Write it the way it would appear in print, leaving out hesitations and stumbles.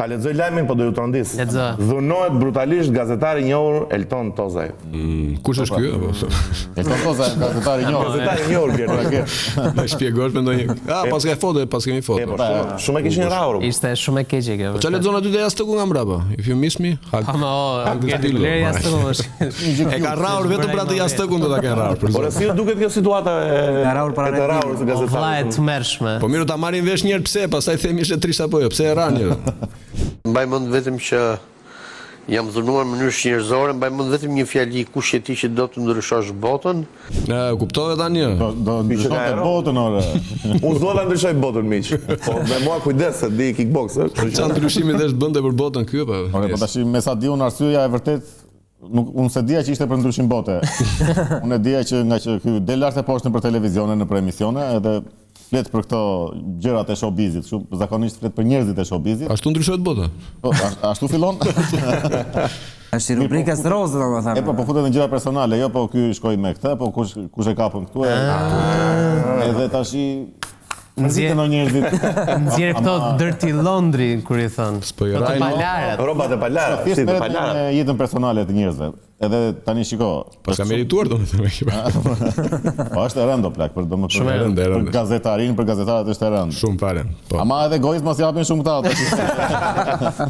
Ta lexoj lajmin, po do ju trondis. Lexo. Dhunohet brutalisht gazetari i njohur Elton Tozaj. Kush është ky? Elton Tozaj, gazetari i njohur. Gazetari i njohur Bjerë. Më shpjegosh me ndonjë. Pas ka foto, pas kemi foto. Shumë e kishin rrahur. Ishte shumë e keqe kjo. Çfarë lexon aty te jastëku nga mbrapa? If you miss me, Leri jastëku është. E ka rrahur vetëm për atë jastëkun do ta kenë rrahur. Por si duket kjo situata e rrahur para rrahur së Vllai gazetarit. të mërshme. Po mirë ta marrin vesh një herë pse, pastaj themi ishte trisht apo jo, pse e ranë një. Mbaj mend vetëm që jam dhunuar në mënyrë njerëzore, mbaj mend vetëm një fjali, kush je ti që do të ndryshosh botën? Kuptove tani? Do ndryshonte botën ore. Unë zdo ta ndryshoj botën miq. Po me mua kujdes se di kickboxer. Çfarë ndryshimi desh bënte për botën ky apo? Ore, po tash me sa di unë arsyeja e vërtet unë se dija që ishte për ndryshim bote. Unë e dija që nga që ky del lart e poshtë nëpër televizione, nëpër emisione, edhe flet për këto gjërat e showbizit, kështu zakonisht flet për njerëzit e showbizit. Ashtu ndryshohet bota. Po, ashtu fillon. Është rubrika rozë, domethënë. Po futet në gjëra personale, jo po ky shkoi me këtë, po kush e kapën këtu. Edhe tash Nxjerr në njerëzit. Nxjerr këto dirty laundry kur i thon. Këto palarat. Robat e palara, si të palara. Në jetën personale të njerëzve. Edhe tani shiko. Pas ka merituar domethënë. Po është e rëndë plak për Shumë e rëndë. për gazetarin, për gazetarët është e rëndë. Shumë fare. Ama edhe egoizëm mos japin shumë këta.